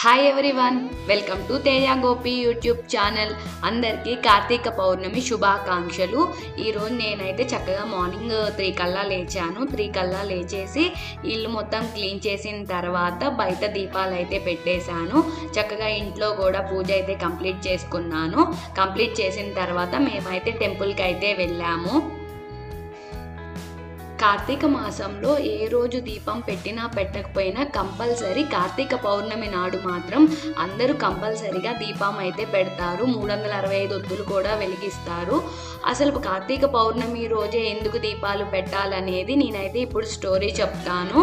Hi everyone, welcome to Teja Gopi YouTube channel. అందరికీ కార్తీక పౌర్ణమి శుభాకాంక్షలు. ఈరోజు నేనైతే చక్కగా మార్నింగ్ 3 కల్లా లేచాను. 3 కల్లా లేచేసి ఇల్లు మొత్తం క్లీన్ చేసిన తర్వాత బయట దీపాలు అయితే పెట్టేశాను. చక్కగా ఇంట్లో కూడా పూజ అయితే కంప్లీట్ చేసుకున్నాను. కంప్లీట్ చేసిన తర్వాత మేమైతే టెంపుల్కి అయితే వెళ్ళాము. కార్తీక మాసంలో ఏ రోజు దీపం పెట్టినా పెట్టకపోయినా కంపల్సరీ కార్తీక పౌర్ణమి నాడు మాత్రం అందరూ కంపల్సరీగా దీపం అయితే పెడతారు. 365 ఒత్తులు కూడా వెలిగిస్తారు. అసలు కార్తీక పౌర్ణమి రోజే ఎందుకు దీపాలు పెట్టాలనేది నేనైతే ఇప్పుడు స్టోరీ చెప్తాను.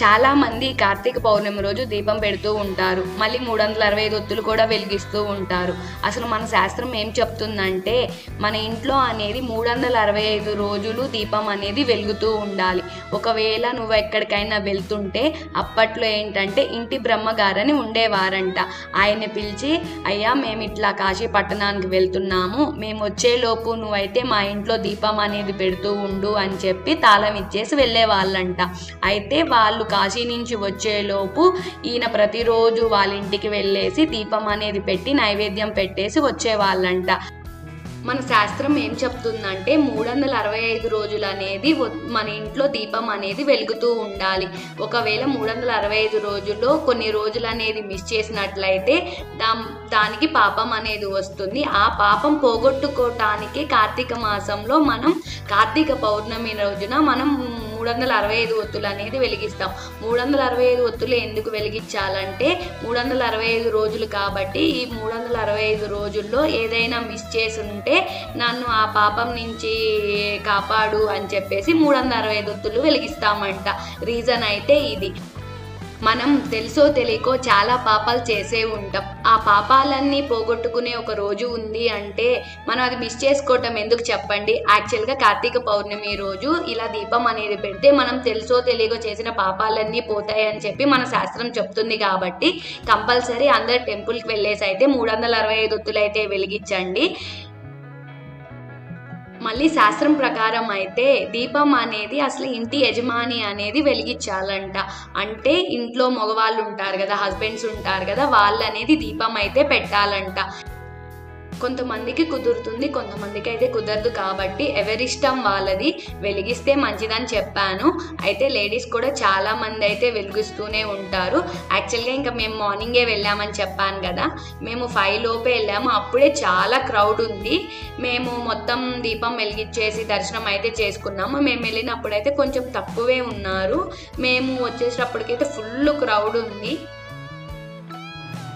చాలామంది కార్తీక పౌర్ణమి రోజు దీపం పెడుతూ ఉంటారు, మళ్ళీ 365 ఒత్తులు కూడా వెలిగిస్తూ ఉంటారు. అసలు మన శాస్త్రం ఏం చెప్తుందంటే మన ఇంట్లో అనేది 365 రోజులు దీపం అనేది వెలుగుతూ ఉండాలి. ఒకవేళ నువ్వు ఎక్కడికైనా వెళ్తుంటే అప్పట్లో ఏంటంటే ఇంటి బ్రహ్మగారని ఉండేవారంట. ఆయన్ని పిలిచి, అయ్యా మేము ఇట్లా కాశీ పట్టణానికి వెళ్తున్నాము, మేము వచ్చేలోపు నువ్వైతే మా ఇంట్లో దీపం అనేది పెడుతూ ఉండు అని చెప్పి తాళం ఇచ్చేసి వెళ్ళేవాళ్ళంట. అయితే వాళ్ళు కాశీ నుంచి వచ్చేలోపు ఈయన ప్రతిరోజు వాళ్ళ ఇంటికి వెళ్ళేసి దీపం అనేది పెట్టి నైవేద్యం పెట్టేసి వచ్చేవాళ్ళంట. మన శాస్త్రం ఏం చెప్తుందంటే 365 రోజులు అనేది మన ఇంట్లో దీపం అనేది వెలుగుతూ ఉండాలి. ఒకవేళ 365 రోజుల్లో కొన్ని రోజులు అనేది మిస్ చేసినట్లయితే దానికి పాపం అనేది వస్తుంది. ఆ పాపం పోగొట్టుకోవటానికి కార్తీక మాసంలో మనం కార్తీక పౌర్ణమి రోజున మనం 365 ఒత్తులు అనేది వెలిగిస్తాం. 365 ఒత్తులు ఎందుకు వెలిగించాలంటే 365 రోజులు కాబట్టి ఈ 365 రోజుల్లో ఏదైనా మిస్ చేసి ఉంటే నన్ను ఆ పాపం నుంచి కాపాడు అని చెప్పేసి 365 ఒత్తులు వెలిగిస్తామంట. రీజన్ అయితే ఇది. మనం తెలుసో తెలియకో చాలా పాపాలు చేసే ఉంటాం. ఆ పాపాలన్నీ పోగొట్టుకునే ఒక రోజు ఉంది అంటే మనం అది మిస్ చేసుకోవటం ఎందుకు చెప్పండి. యాక్చువల్గా కార్తీక పౌర్ణమి రోజు ఇలా దీపం అనేది పెడితే మనం తెలుసో తెలియకో చేసిన పాపాలన్నీ పోతాయి అని చెప్పి మన శాస్త్రం చెప్తుంది. కాబట్టి కంపల్సరీ అందరు టెంపుల్కి వెళ్ళేసి అయితే 365 ఒత్తులు అయితే వెలిగించండి. మళ్ళీ శాస్త్రం ప్రకారం అయితే దీపం అనేది అసలు ఇంటి యజమాని అనేది వెలిగించాలంట. అంటే ఇంట్లో మగవాళ్ళు ఉంటారు కదా, హస్బెండ్స్ ఉంటారు కదా, వాళ్ళు అనేది దీపం అయితే పెట్టాలంట. కొంతమందికి కుదురుతుంది, కొంతమందికి అయితే కుదరదు. కాబట్టి ఎవరిష్టం వాళ్ళది, వెలిగిస్తే మంచిదని చెప్పాను. అయితే లేడీస్ కూడా చాలా మంది అయితే వెలిగిస్తూనే ఉంటారు. యాక్చువల్గా ఇంకా మేము మార్నింగే వెళ్ళామని చెప్పాను కదా, మేము 5 లోపే వెళ్ళాము. అప్పుడే చాలా క్రౌడ్ ఉంది. మేము మొత్తం దీపం వెలిగించేసి దర్శనం అయితే చేసుకున్నాము. మేము వెళ్ళినప్పుడు అయితే కొంచెం తక్కువే ఉన్నారు. మేము వచ్చేటప్పటికైతే ఫుల్ క్రౌడ్ ఉంది.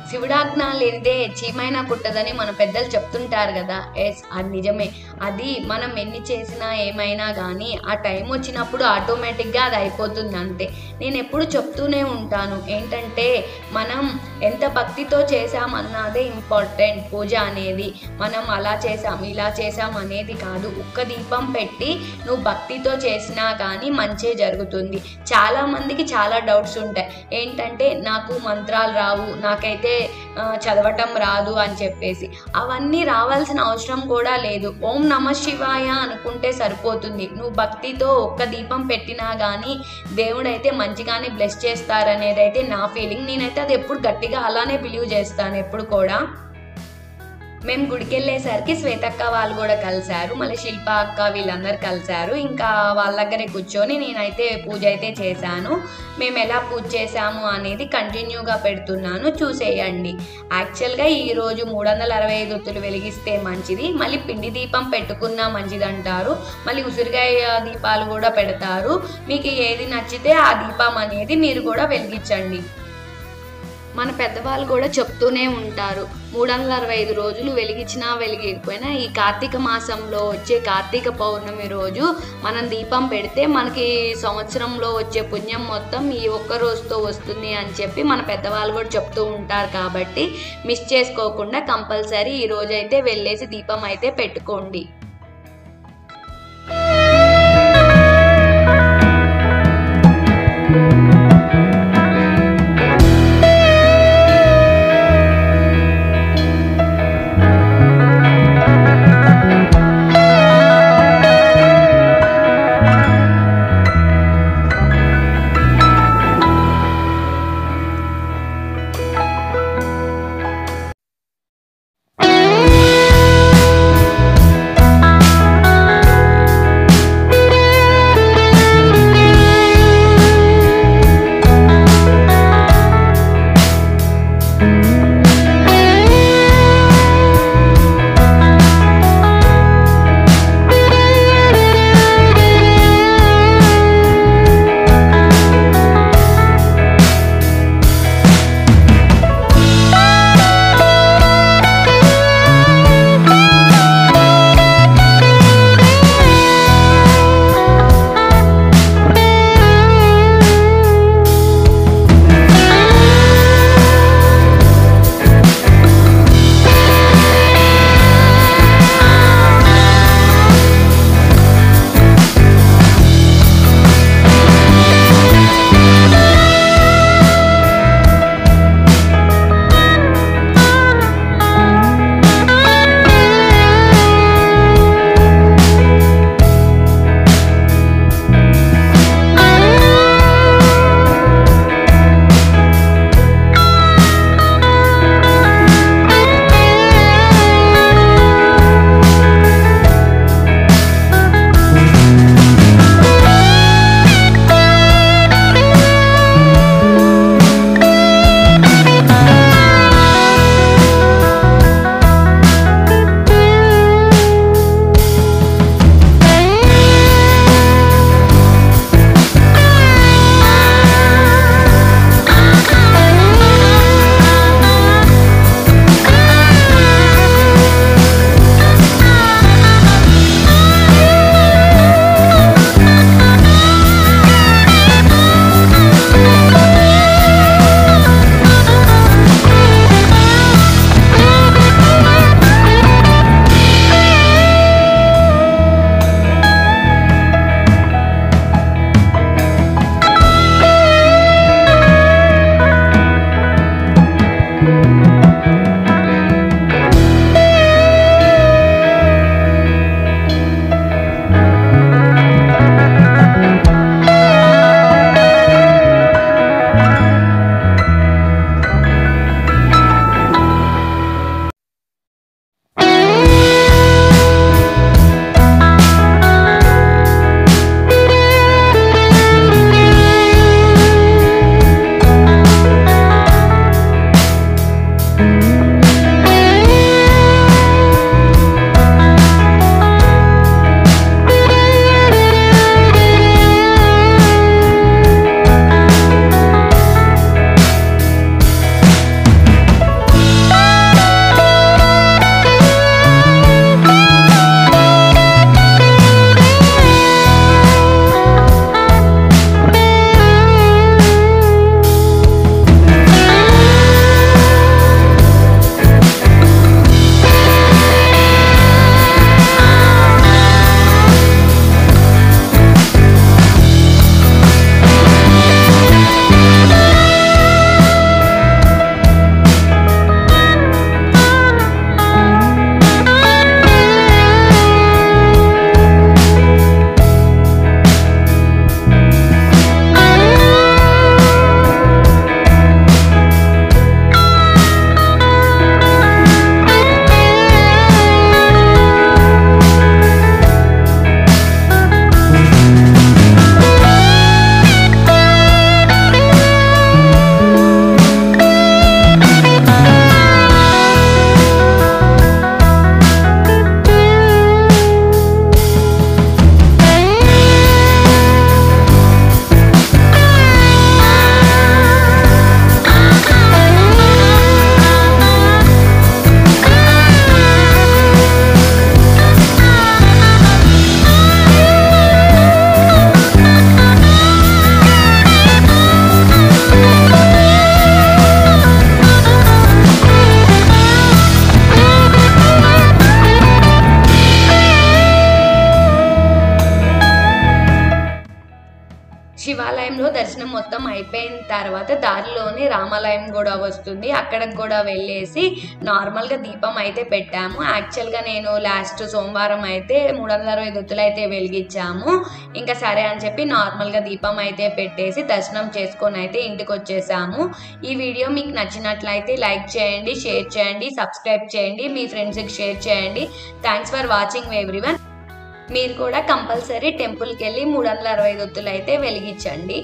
శివుడాజ్ఞ లేనిదే చీమైనా కుట్టదని మన పెద్దలు చెప్తుంటారు కదా. ఎస్, అది నిజమే. అది మనం ఎన్ని చేసినా ఏమైనా కానీ ఆ టైం వచ్చినప్పుడు ఆటోమేటిక్గా అది అయిపోతుంది అంతే. నేను ఎప్పుడు చెప్తూనే ఉంటాను ఏంటంటే మనం ఎంత భక్తితో చేసామన్నదే ఇంపార్టెంట్. పూజ అనేది మనం అలా చేసాం ఇలా చేసాం అనేది కాదు. ఒక్క దీపం పెట్టి నువ్వు భక్తితో చేసినా కానీ మంచే జరుగుతుంది. చాలామందికి చాలా డౌట్స్ ఉంటాయి ఏంటంటే నాకు మంత్రాలు రావు, నాకైతే చదవటం రాదు అని చెప్పేసి. అవన్నీ రావాల్సిన అవసరం కూడా లేదు. ఓం నమ శివాయ అనుకుంటే సరిపోతుంది. నువ్వు భక్తితో ఒక్క దీపం పెట్టినా కానీ దేవుడైతే మంచిగానే బ్లెస్ చేస్తారనేది అయితే నా ఫీలింగ్. నేనైతే అది ఎప్పుడు గట్టిగా అలానే బిలీవ్ చేస్తాను ఎప్పుడు కూడా. మేము గుడికి వెళ్ళేసరికి శ్వేతక్క వాళ్ళు కూడా కలిశారు, మళ్ళీ శిల్ప అక్క వీళ్ళందరూ కలిశారు. ఇంకా వాళ్ళ దగ్గరే కూర్చొని నేనైతే పూజ అయితే చేశాను. మేము ఎలా పూజ చేసాము అనేది కంటిన్యూగా పెడుతున్నాను, చూసేయండి. యాక్చువల్గా ఈరోజు 365 ఒత్తులు వెలిగిస్తే మంచిది. మళ్ళీ పిండి దీపం పెట్టుకున్నా మంచిది అంటారు. మళ్ళీ ఉసిరికాయ దీపాలు కూడా పెడతారు. మీకు ఏది నచ్చితే ఆ దీపం అనేది మీరు కూడా వెలిగించండి. మన పెద్దవాళ్ళు కూడా చెప్తూనే ఉంటారు 365 రోజులు వెలిగించినా వెలిగిపోయినా ఈ కార్తీక మాసంలో వచ్చే కార్తీక పౌర్ణమి రోజు మనం దీపం పెడితే మనకి సంవత్సరంలో వచ్చే పుణ్యం మొత్తం ఈ ఒక్క రోజుతో వస్తుంది అని చెప్పి మన పెద్దవాళ్ళు కూడా చెప్తూ ఉంటారు. కాబట్టి మిస్ చేసుకోకుండా కంపల్సరీ ఈ రోజైతే వెళ్ళేసి దీపం అయితే పెట్టుకోండి. రామాలయం కూడా వస్తుంది, అక్కడికి కూడా వెళ్ళేసి నార్మల్గా దీపం అయితే పెట్టాము. యాక్చువల్గా నేను లాస్ట్ సోమవారం అయితే 360 ఒత్తులు అయితే వెలిగించాము. ఇంకా సరే అని చెప్పి నార్మల్గా దీపం అయితే పెట్టేసి దర్శనం చేసుకొని అయితే ఇంటికి వచ్చేసాము. ఈ వీడియో మీకు నచ్చినట్లయితే లైక్ చేయండి, షేర్ చేయండి, సబ్స్క్రైబ్ చేయండి, మీ ఫ్రెండ్స్కి షేర్ చేయండి. Thanks for watching everyone. మీరు కూడా కంపల్సరీ టెంపుల్కి వెళ్ళి 365 ఒత్తులు అయితే వెలిగించండి.